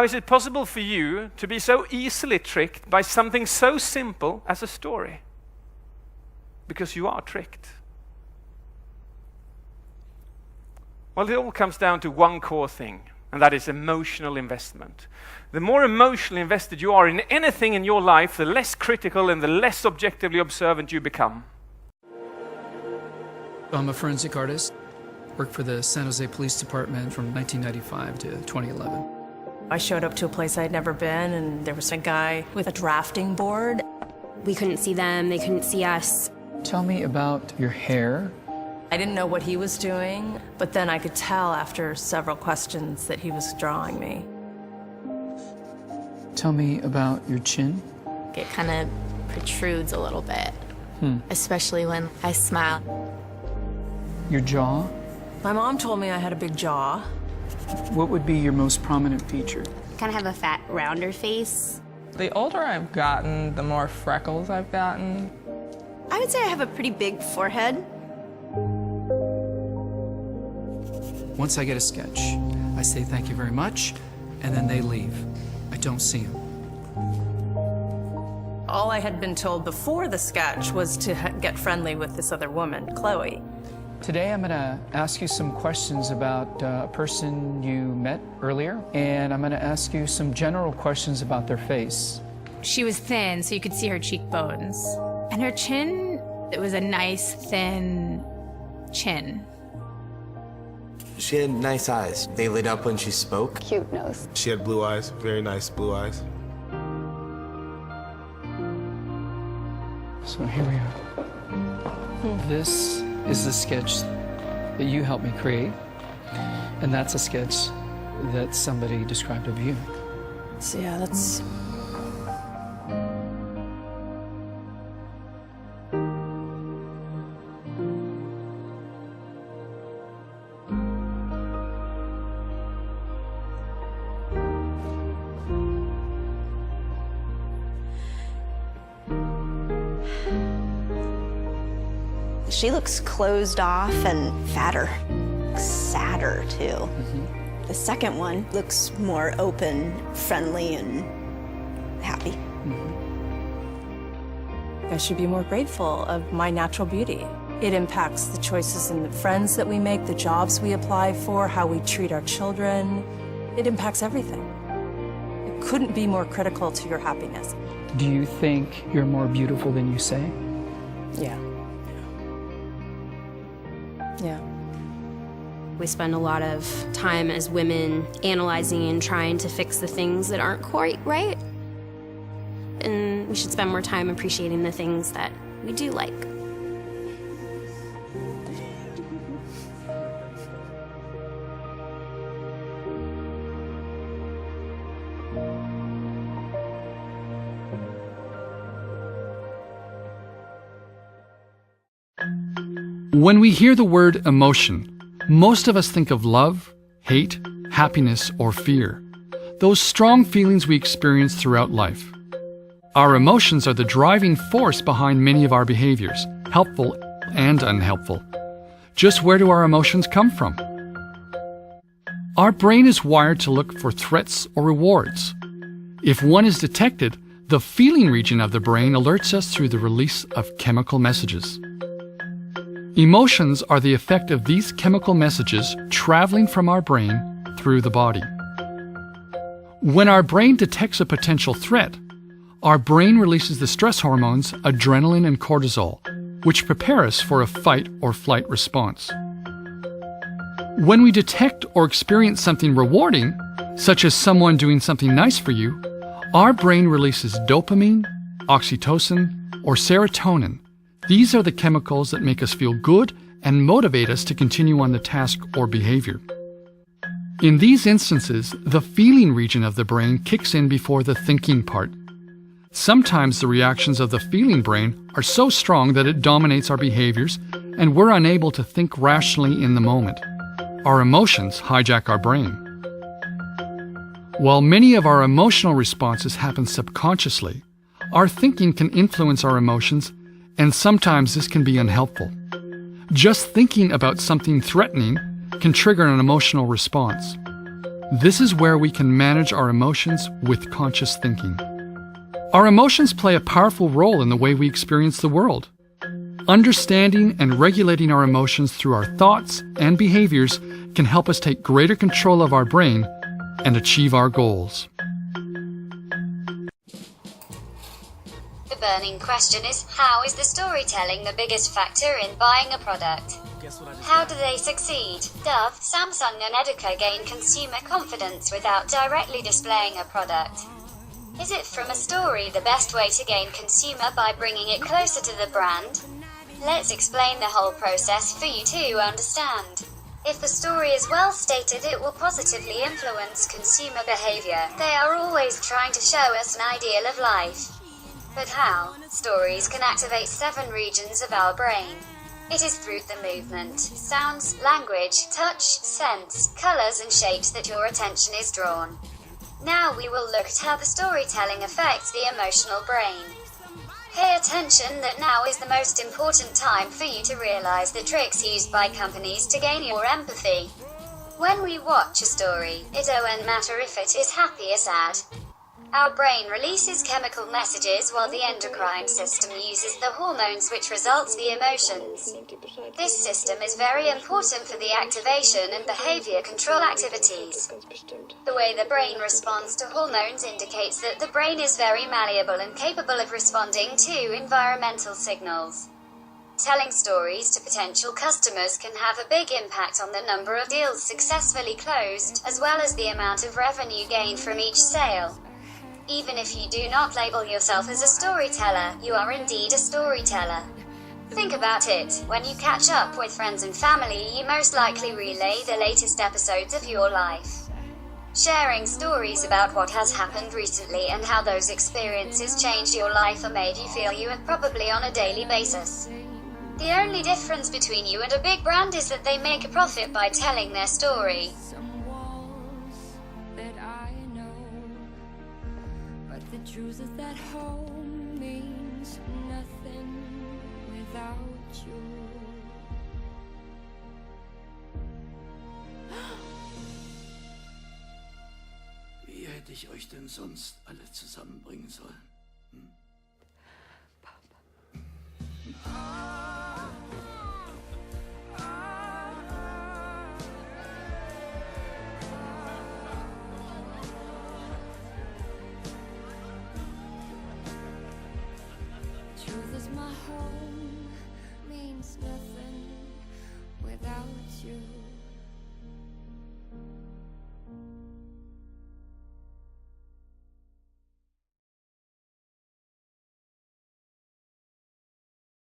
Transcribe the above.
How is it possible for you to be so easily tricked by something so simple as a story? Because you are tricked. Well, it all comes down to one core thing, and that is emotional investment. The more emotionally invested you are in anything in your life, the less critical and the less objectively observant you become. I'm a forensic artist. Worked for the San Jose Police Department from 1995 to 2011. I showed up to a place I'd never been, and there was a guy with a drafting board. We couldn't see them, they couldn't see us. Tell me about your hair. I didn't know what he was doing, but then I could tell after several questions that he was drawing me. Tell me about your chin. It kind of protrudes a little bit, especially when I smile. Your jaw. My mom told me I had a big jaw. What would be your most prominent feature? Kind of have a fat, rounder face. The older I've gotten, the more freckles I've gotten. I would say I have a pretty big forehead. Once I get a sketch, I say thank you very much, and then they leave. I don't see them. All I had been told before the sketch was to get friendly with this other woman, Chloe. Today I'm going to ask you some questions about a person you met earlier, and I'm going to ask you some general questions about their face. She was thin, so you could see her cheekbones. And her chin, it was a nice, thin chin. She had nice eyes. They lit up when she spoke. Cute nose. She had blue eyes, very nice blue eyes. So here we are. This is the sketch that you helped me create, and that's a sketch that somebody described of you. So yeah, that's... She looks closed off and fatter, sadder too. The second one looks more open, friendly, and happy. I should be more grateful of my natural beauty. It impacts the choices and the friends that we make, the jobs we apply for, how we treat our children. It impacts everything. It couldn't be more critical to your happiness. Do you think you're more beautiful than you say? Yeah. Yeah. We spend a lot of time as women analyzing and trying to fix the things that aren't quite right. And we should spend more time appreciating the things that we do like. When we hear the word emotion, most of us think of love, hate, happiness, or fear. Those strong feelings we experience throughout life. Our emotions are the driving force behind many of our behaviors, helpful and unhelpful. Just where do our emotions come from? Our brain is wired to look for threats or rewards. If one is detected, the feeling region of the brain alerts us through the release of chemical messages. Emotions are the effect of these chemical messages traveling from our brain through the body. When our brain detects a potential threat, our brain releases the stress hormones adrenaline and cortisol, which prepare us for a fight or flight response. When we detect or experience something rewarding, such as someone doing something nice for you, our brain releases dopamine, oxytocin, or serotonin. These are the chemicals that make us feel good and motivate us to continue on the task or behavior. In these instances, the feeling region of the brain kicks in before the thinking part. Sometimes the reactions of the feeling brain are so strong that it dominates our behaviors and we're unable to think rationally in the moment. Our emotions hijack our brain. While many of our emotional responses happen subconsciously, our thinking can influence our emotions, and sometimes this can be unhelpful. Just thinking about something threatening can trigger an emotional response. This is where we can manage our emotions with conscious thinking. Our emotions play a powerful role in the way we experience the world. Understanding and regulating our emotions through our thoughts and behaviors can help us take greater control of our brain and achieve our goals. The burning question is, how is the storytelling the biggest factor in buying a product? How do they succeed? Dove, Samsung and EDEKA gain consumer confidence without directly displaying a product. Is it from a story the best way to gain consumer by bringing it closer to the brand? Let's explain the whole process for you to understand. If the story is well stated, it will positively influence consumer behavior. They are always trying to show us an ideal of life. But how? Stories can activate 7 regions of our brain. It is through the movement, sounds, language, touch, sense, colors and shapes that your attention is drawn. Now we will look at how the storytelling affects the emotional brain. Pay attention that now is the most important time for you to realize the tricks used by companies to gain your empathy. When we watch a story, it doesn't matter if it is happy or sad. Our brain releases chemical messages while the endocrine system uses the hormones which results the emotions. This system is very important for the activation and behavior control activities. The way the brain responds to hormones indicates that the brain is very malleable and capable of responding to environmental signals. Telling stories to potential customers can have a big impact on the number of deals successfully closed, as well as the amount of revenue gained from each sale. Even if you do not label yourself as a storyteller, you are indeed a storyteller. Think about it, when you catch up with friends and family, you most likely relay the latest episodes of your life. Sharing stories about what has happened recently and how those experiences changed your life or made you feel you are probably on a daily basis. The only difference between you and a big brand is that they make a profit by telling their story. The truth is that home means nothing without you. Wie hätte ich euch denn sonst alle zusammenbringen sollen? Truth is my home means nothing without you.